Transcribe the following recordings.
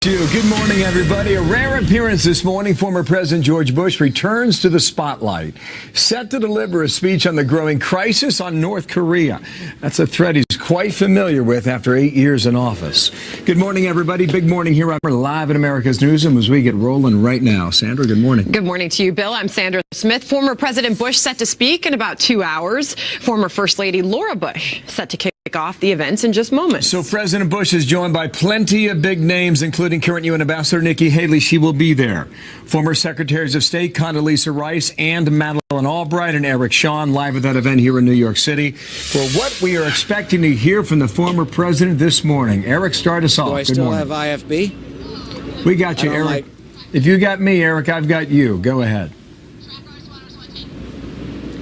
Good morning, everybody. A rare appearance this morning. Former President George Bush returns to the spotlight, set to deliver a speech on the growing crisis on North Korea. That's a threat he's quite familiar with after 8 years in office. Good morning, everybody. Big morning here. I'm live in America's Newsroom as we get rolling right now. Sandra, good morning. Good morning to you, Bill. I'm Sandra Smith. Former President Bush set to speak in about 2 hours. Former First Lady Laura Bush set to kick off the events in just moments. So President Bush is joined by plenty of big names, including current UN Ambassador Nikki Haley. She will be there. Former Secretaries of State Condoleezza Rice and Madeleine Albright and Eric Shawn live at that event here in New York City for what we are expecting to hear from the former president this morning. Eric, start us off. Do I Good still morning. have IFB? We got you, Eric. If you got me, Eric, I've got you. Go ahead.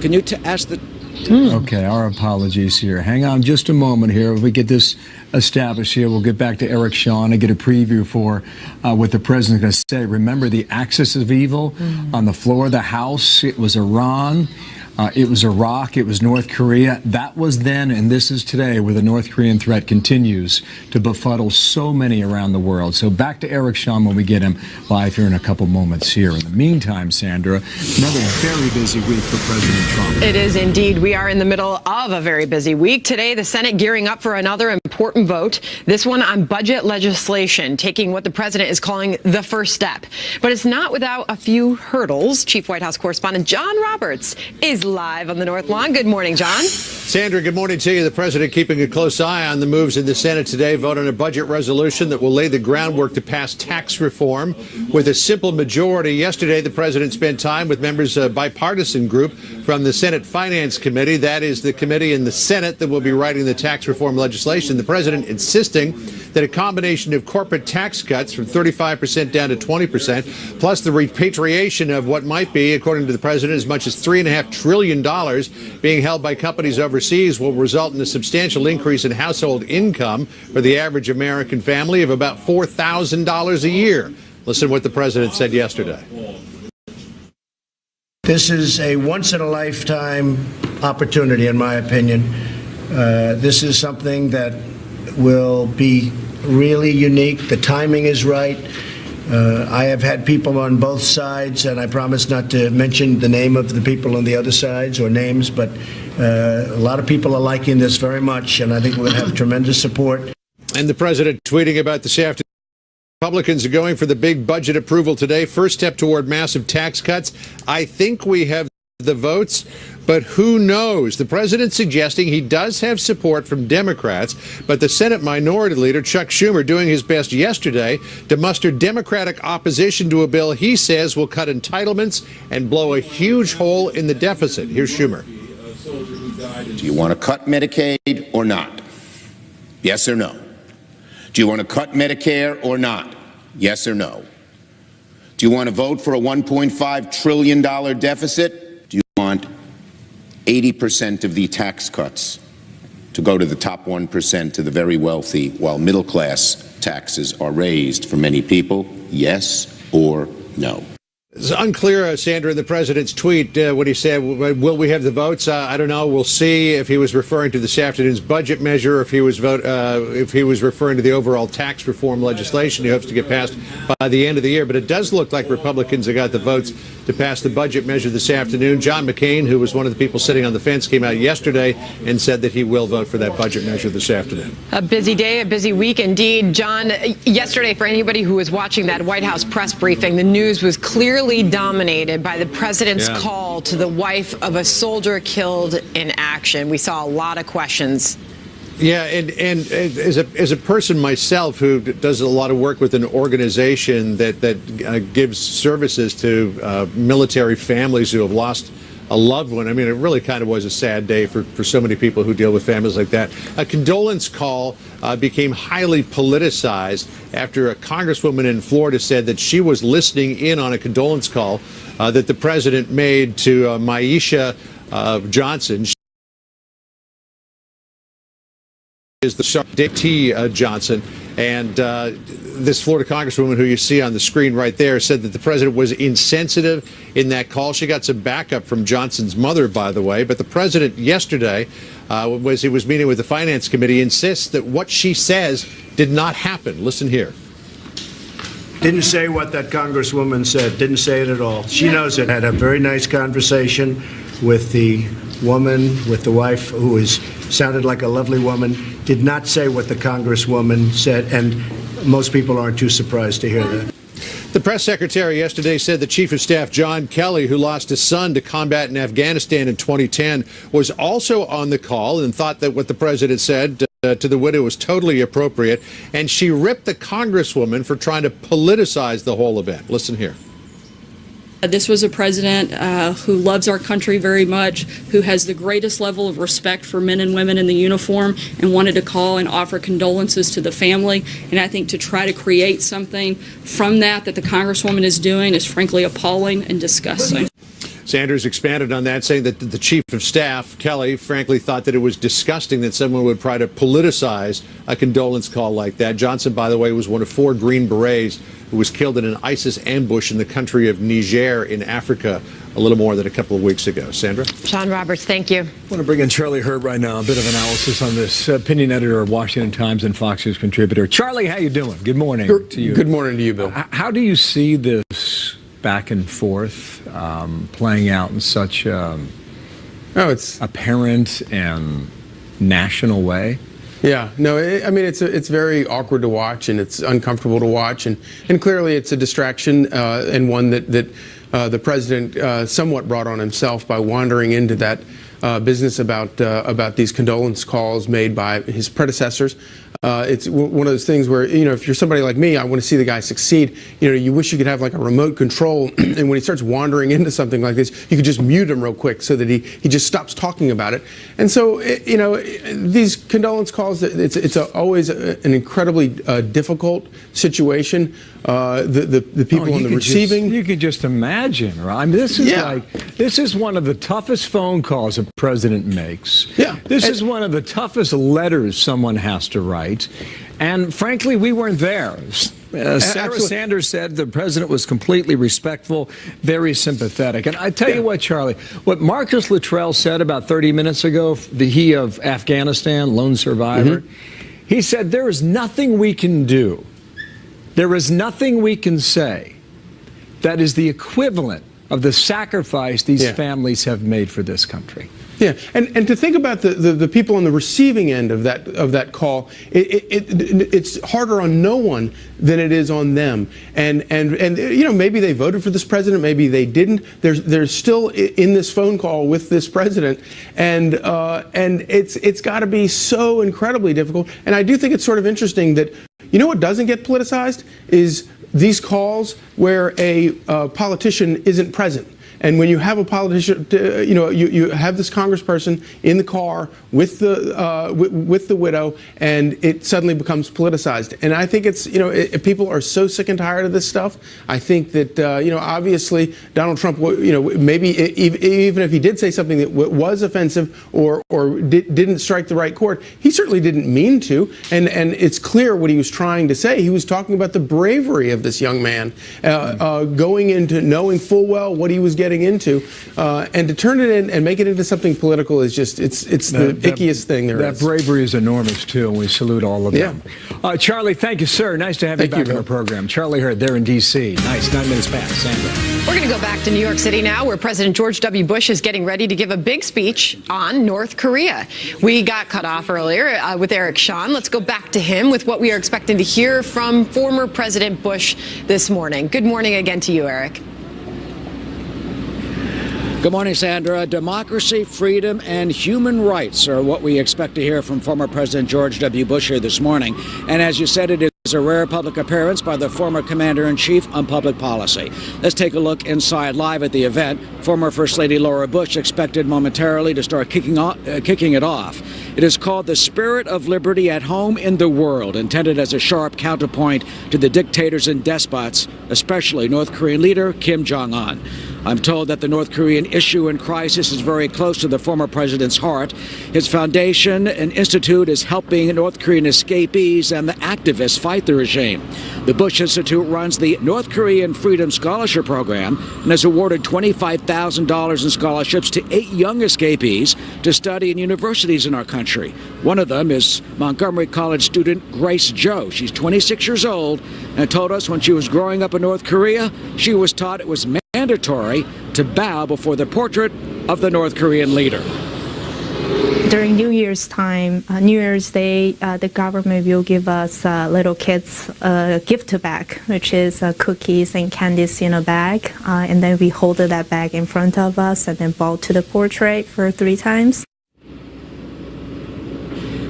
Can you ask the... Okay, our apologies here. Hang on just a moment here. If we get this established here, we'll get back to Eric Shawn and get a preview for what the president's going to say. Remember the axis of evil on the floor of the House? It was Iran. It was Iraq, it was North Korea. That was then, and this is today, where the North Korean threat continues to befuddle so many around the world. So back to Eric Shawn when we get him live here in a couple moments here. In the meantime, Sandra, another very busy week for President Trump. It is indeed. We are in the middle of a very busy week. Today, the Senate gearing up for another important vote, this one on budget legislation, taking what the president is calling the first step. But it's not without a few hurdles. Chief White House correspondent John Roberts is live on the North Lawn. Good morning, John. Sandra, good morning to you. The president keeping a close eye on the moves in the Senate today. Vote on a budget resolution that will lay the groundwork to pass tax reform with a simple majority. Yesterday, the president spent time with members of a bipartisan group from the Senate Finance Committee. That is the committee in the Senate that will be writing the tax reform legislation. The president insisting that a combination of corporate tax cuts from 35% down to 20%, plus the repatriation of what might be, according to the president, as much as $3.5 trillion being held by companies overseas will result in a substantial increase in household income for the average American family of about $4,000 a year. Listen to what the president said yesterday. This is a once-in-a-lifetime opportunity, in my opinion. This is something that will be really unique. The timing is right. I have had people on both sides, and I promise not to mention the name of the people on the other sides or names, but a lot of people are liking this very much, and I think we're going to have tremendous support. And the president tweeting about this afternoon. Republicans are going for the big budget approval today. First step toward massive tax cuts. I think we have the votes, but who knows? The president suggesting he does have support from Democrats, but the Senate Minority Leader, Chuck Schumer, doing his best yesterday to muster Democratic opposition to a bill he says will cut entitlements and blow a huge hole in the deficit. Here's Schumer. Do you want to cut Medicaid or not? Yes or no? Do you want to cut Medicare or not? Yes or no? Do you want to vote for a $1.5 trillion deficit? Do you want 80% of the tax cuts to go to the top 1%, to the very wealthy, while middle-class taxes are raised for many people? Yes or no? It's unclear, Sandra, in the president's tweet what he said. Will we have the votes? I don't know. We'll see if he was referring to this afternoon's budget measure, if he was referring to the overall tax reform legislation he hopes to get passed by the end of the year. But it does look like Republicans have got the votes to pass the budget measure this afternoon. John McCain, who was one of the people sitting on the fence, came out yesterday and said that he will vote for that budget measure this afternoon. A busy day, a busy week indeed. John, yesterday, for anybody who was watching that White House press briefing, the news was clearly dominated by the president's call to the wife of a soldier killed in action. We saw a lot of questions. Yeah, and as a person myself who does a lot of work with an organization that gives services to military families who have lost a loved one, I mean, it really kind of was a sad day for so many people who deal with families like that. A condolence call became highly politicized after a congresswoman in Florida said that she was listening in on a condolence call that the president made to Maisha Johnson. She is the Dick T. Johnson. And this Florida congresswoman who you see on the screen right there said that the president was insensitive in that call. She got some backup from Johnson's mother, by the way. But the president yesterday, as he was meeting with the Finance Committee, insists that what she says did not happen. Listen here. Didn't say what that congresswoman said. Didn't say it at all. She knows it. Had a very nice conversation with the woman, with the wife, who sounded like a lovely woman. Did not say what the congresswoman said, and most people aren't too surprised to hear that. The press secretary yesterday said the Chief of Staff John Kelly, who lost his son to combat in Afghanistan in 2010, was also on the call and thought that what the president said to the widow was totally appropriate. And she ripped the congresswoman for trying to politicize the whole event. Listen here. This was a president who loves our country very much, who has the greatest level of respect for men and women in the uniform, and wanted to call and offer condolences to the family. And I think to try to create something from that the Congresswoman is doing is frankly appalling and disgusting. Sanders expanded on that, saying that the Chief of Staff, Kelly, frankly thought that it was disgusting that someone would try to politicize a condolence call like that. Johnson, by the way, was one of 4 Green Berets who was killed in an ISIS ambush in the country of Niger in Africa a little more than a couple of weeks ago. Sandra? Sean Roberts, thank you. I want to bring in Charlie Hurd right now, a bit of analysis on this. Opinion editor of Washington Times and Fox News contributor. Charlie, how you doing? Good morning to you. Good morning to you, Bill. How do you see this back and forth playing out in such it's apparent and national way? Yeah, no, I mean, it's very awkward to watch, and it's uncomfortable to watch, and clearly it's a distraction and one that the president somewhat brought on himself by wandering into that business about these condolence calls made by his predecessors. It's one of those things where, if you're somebody like me, I want to see the guy succeed. You wish you could have like a remote control, and when he starts wandering into something like this, you could just mute him real quick so that he just stops talking about it. And so, these condolence calls, it's always an incredibly difficult situation. The people on the receiving. You could just imagine, right? I mean, this is one of the toughest phone calls a president makes. Yeah. This is one of the toughest letters someone has to write. And frankly, we weren't there. Sarah Sanders said the president was completely respectful, very sympathetic. And I tell you what, Charlie, what Marcus Luttrell said about 30 minutes ago, he of Afghanistan, lone survivor, he said, there is nothing we can do. There is nothing we can say that is the equivalent of the sacrifice these families have made for this country. Yeah, and to think about the people on the receiving end of that call, it's harder on no one than it is on them. And maybe they voted for this president, maybe they didn't. They're still in this phone call with this president, and it's got to be so incredibly difficult. And I do think it's sort of interesting that what doesn't get politicized is these calls where a politician isn't present. And when you have a politician, you have this congressperson in the car with the widow, and it suddenly becomes politicized. And I think it's, people are so sick and tired of this stuff. I think that, obviously Donald Trump, maybe even if he did say something that was offensive or didn't strike the right chord, he certainly didn't mean to. And it's clear what he was trying to say. He was talking about the bravery of this young man, going into knowing full well what he was getting into, and to turn it in and make it into something political is just it's the ickiest thing there is. That bravery is enormous too, and we salute all of them. Charlie, thank you, sir. Nice to have you back on our program. Charlie Hurd there in D.C. Nice. 9 minutes past. Sandra. We're going to go back to New York City now, where President George W. Bush is getting ready to give a big speech on North Korea. We got cut off earlier with Eric Shawn. Let's go back to him with what we are expecting to hear from former President Bush this morning. Good morning again to you, Eric. Good morning, Sandra. Democracy, freedom, and human rights are what we expect to hear from former President George W. Bush here this morning. And as you said, it is a rare public appearance by the former commander-in-chief on public policy. Let's take a look inside live at the event. Former First Lady Laura Bush expected momentarily to start kicking it off. It is called The Spirit of Liberty at Home in the World, intended as a sharp counterpoint to the dictators and despots, especially North Korean leader Kim Jong-un. I'm told that the North Korean issue and crisis is very close to the former president's heart. His foundation and institute is helping North Korean escapees and the activists fight the regime. The Bush Institute runs the North Korean Freedom Scholarship Program and has awarded $25,000 in scholarships to 8 young escapees to study in universities in our country. One of them is Montgomery College student Grace Joe. She's 26 years old and told us when she was growing up in North Korea, she was taught it was mandatory to bow before the portrait of the North Korean leader. During New Year's time, New Year's Day, the government will give us little kids a gift bag, which is cookies and candies in a bag. And then we hold that bag in front of us and then bow to the portrait for 3 times.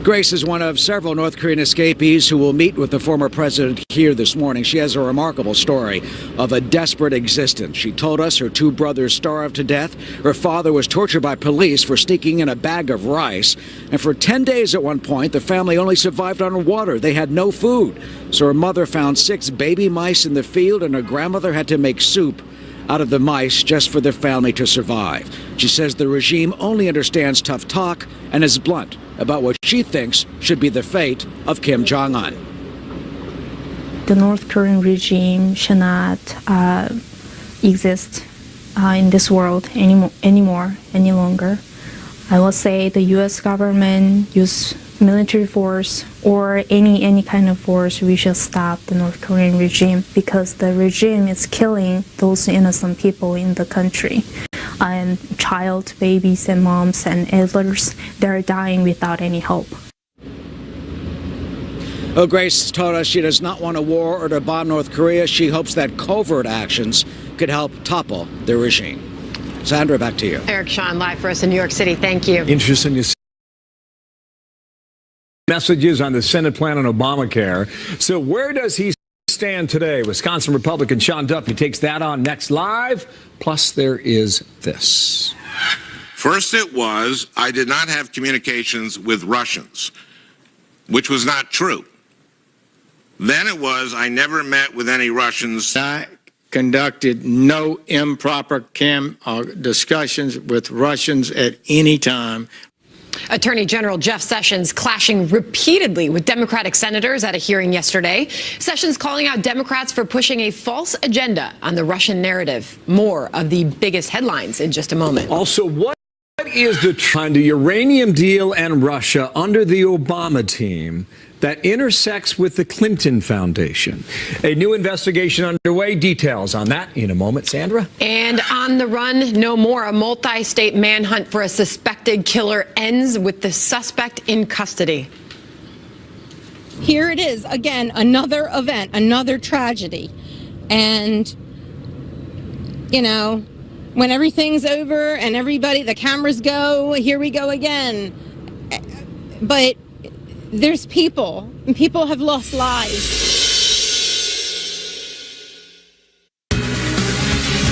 Grace is one of several North Korean escapees who will meet with the former president here this morning. She has a remarkable story of a desperate existence. She told us her 2 brothers starved to death. Her father was tortured by police for sneaking in a bag of rice. And for 10 days at one point, the family only survived on water. They had no food. So her mother found 6 baby mice in the field, and her grandmother had to make soup out of the mice just for their family to survive. She says the regime only understands tough talk and is blunt about what she thinks should be the fate of Kim Jong-un. The North Korean regime should not exist in this world any longer. I will say the U.S. government use military force or any kind of force. We should stop the North Korean regime because the regime is killing those innocent people in the country. And child, babies, and moms and elders, they're dying without any hope. Well, Grace told us she does not want a war or to bomb North Korea. She hopes that covert actions could help topple the regime. Sandra, back to you. Eric Shawn, live for us in New York City. Thank you. Interesting to see messages on the Senate plan on Obamacare. So where does he stand today? Wisconsin Republican Sean Duffy takes that on next live. Plus, there is this. First it was, I did not have communications with Russians, which was not true. Then it was, I never met with any Russians. I conducted no improper discussions with Russians at any time. Attorney General Jeff Sessions clashing repeatedly with Democratic senators at a hearing yesterday. Sessions calling out Democrats for pushing a false agenda on the Russian narrative. More of the biggest headlines in just a moment. Also, what is the trend to uranium deal and Russia under the Obama team that intersects with the Clinton Foundation? A new investigation underway. Details on that in a moment. Sandra? And on the run, no more. A multi-state manhunt for a suspected killer ends with the suspect in custody. Here it is again, another event, another tragedy. And, you know, when everything's over and everybody, the cameras go, here we go again. But there's people, and people have lost lives.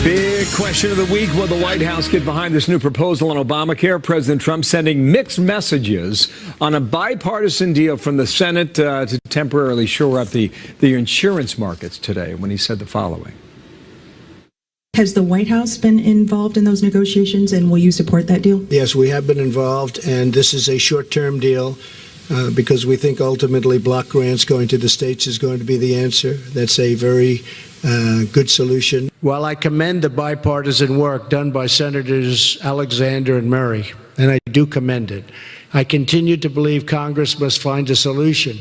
Big question of the week. Will the White House get behind this new proposal on Obamacare? President Trump sending mixed messages on a bipartisan deal from the Senate to temporarily shore up the insurance markets today when he said the following. Has the White House been involved in those negotiations, and will you support that deal? Yes, we have been involved, and this is a short-term deal because we think ultimately block grants going to the states is going to be the answer. That's a very good solution. While I commend the bipartisan work done by Senators Alexander and Murray, and I do commend it, I continue to believe Congress must find a solution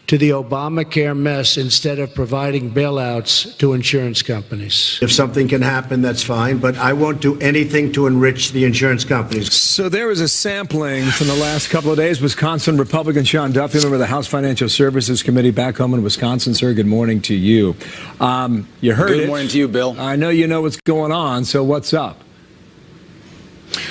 to the Obamacare mess instead of providing bailouts to insurance companies. If something can happen, that's fine, but I won't do anything to enrich the insurance companies. So there was a sampling from the last couple of days. Wisconsin Republican Sean Duffy, member of the House Financial Services Committee back home in Wisconsin. Sir, good morning to you. You heard it. Good morning to you, Bill. I know you know what's going on, so what's up?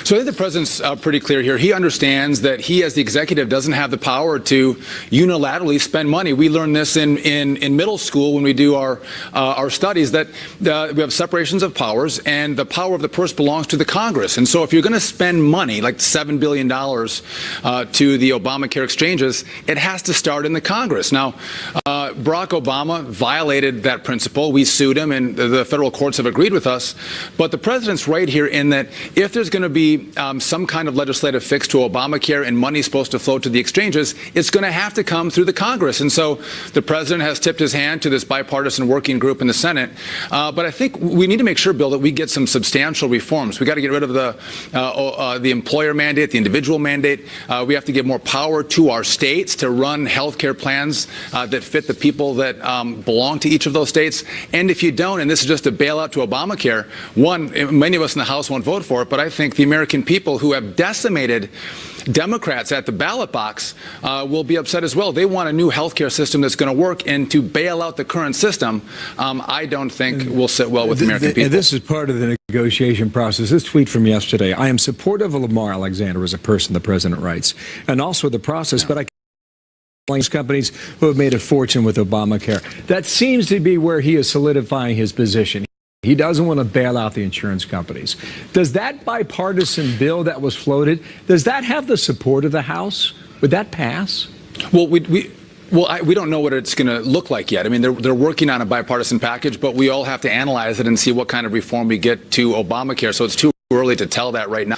So I think the president's pretty clear here. He understands that he, as the executive, doesn't have the power to unilaterally spend money. We learned this in middle school when we do our studies, that we have separations of powers, and the power of the purse belongs to the Congress. And so if you're going to spend money, like $7 billion to the Obamacare exchanges, it has to start in the Congress. Now, Barack Obama violated that principle. We sued him, and the federal courts have agreed with us. But the president's right here in that if there's going to be some kind of legislative fix to Obamacare and money is supposed to flow to the exchanges, it's going to have to come through the Congress. And so the president has tipped his hand to this bipartisan working group in the Senate. But I think we need to make sure, Bill, that we get some substantial reforms. We got to get rid of the employer mandate, the individual mandate. We have to give more power to our states to run health care plans that fit the people that belong to each of those states. And if you don't, and this is just a bailout to Obamacare, one, many of us in the House won't vote for it, but I think the American people who have decimated Democrats at the ballot box will be upset as well. They want a new health care system that's going to work, and to bail out the current system, I don't think will sit well with the American people. This is part of the negotiation process. This tweet from yesterday: I am supportive of Lamar Alexander as a person, the president writes, and also the process, but I companies who have made a fortune with Obamacare. That seems to be where he is solidifying his position. He doesn't want to bail out the insurance companies. Does that bipartisan bill that was floated, does that have the support of the House? Would that pass? Well, we don't know what it's going to look like yet. I mean, they're working on a bipartisan package, but we all have to analyze it and see what kind of reform we get to Obamacare. So it's too early to tell that right now.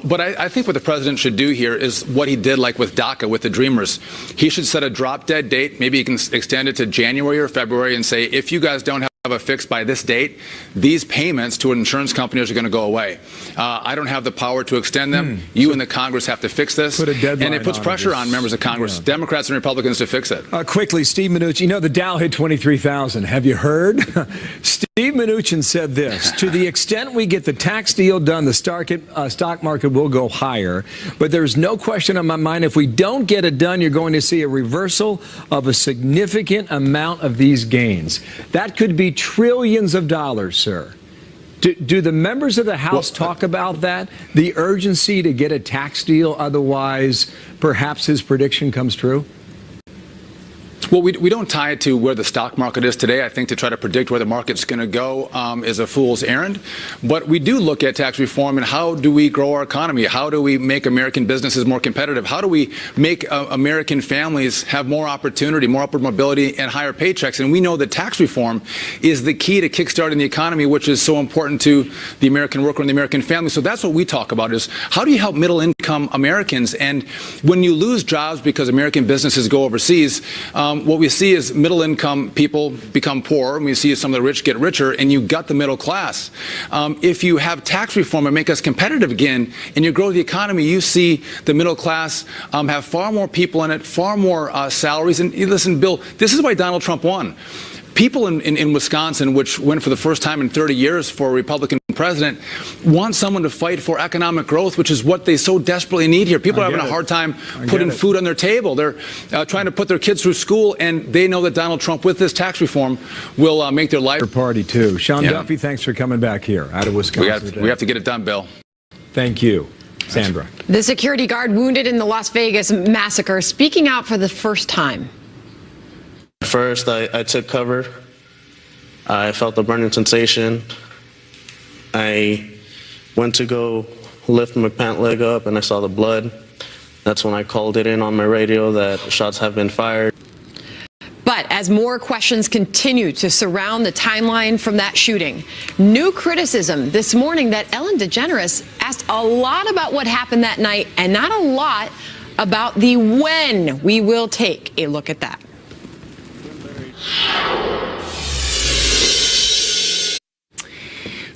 But I think what the president should do here is what he did, like with DACA, with the Dreamers. He should set a drop-dead date. Maybe he can extend it to January or February and say, if you guys don't have a fix by this date, these payments to insurance companies are going to go away. I don't have the power to extend them. You and the Congress have to fix this. Put a deadline and it puts pressure on members of Congress, Democrats and Republicans, to fix it. Quickly, Steve Mnuchin, you know the Dow hit 23,000. Have you heard? Steve Mnuchin said this: to the extent we get the tax deal done, the stock market will go higher. But there's no question in my mind, if we don't get it done, you're going to see a reversal of a significant amount of these gains. That could be trillions of dollars, sir. Do the members of the House talk about that? The urgency to get a tax deal, otherwise perhaps his prediction comes true? Well, we don't tie it to where the stock market is today. I think to try to predict where the market's going to go is a fool's errand. But we do look at tax reform and how do we grow our economy? How do we make American businesses more competitive? How do we make American families have more opportunity, more upward mobility, and higher paychecks? And we know that tax reform is the key to kickstarting the economy, which is so important to the American worker and the American family. So that's what we talk about, is how do you help middle-income Americans? And when you lose jobs because American businesses go overseas, what we see is middle-income people become poorer, and we see some of the rich get richer, and you gut the middle class. If you have tax reform and make us competitive again, and you grow the economy, you see the middle class have far more people in it, far more salaries. And listen, Bill, this is why Donald Trump won. People in Wisconsin, which went for the first time in 30 years for a Republican president, want someone to fight for economic growth, which is what they so desperately need here. People are having a hard time putting food on their table. They're trying to put their kids through school, and they know that Donald Trump, with this tax reform, will make their life. Party, too. Sean Duffy, thanks for coming back here out of Wisconsin. We have to get it done, Bill. Thank you. Sandra. The security guard wounded in the Las Vegas massacre speaking out for the first time. First, I took cover. I felt the burning sensation. I went to go lift my pant leg up, and I saw the blood. That's when I called it in on my radio that shots have been fired. But as more questions continue to surround the timeline from that shooting, new criticism this morning that Ellen DeGeneres asked a lot about what happened that night and not a lot about the when. We will take a look at that.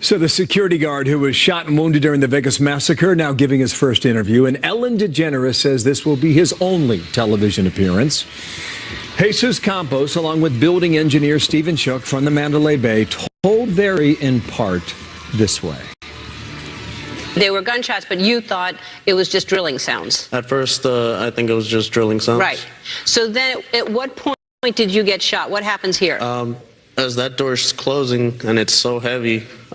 So the security guard who was shot and wounded during the Vegas massacre now giving his first interview, and Ellen DeGeneres says this will be his only television appearance. Jesus Campos, along with building engineer Stephen Shook from the Mandalay Bay, told Very in part this way. They were gunshots, but you thought it was just drilling sounds. At first, I think it was just drilling sounds. Right. So then at what point did you get shot? What happens here? As that door's closing and it's so heavy,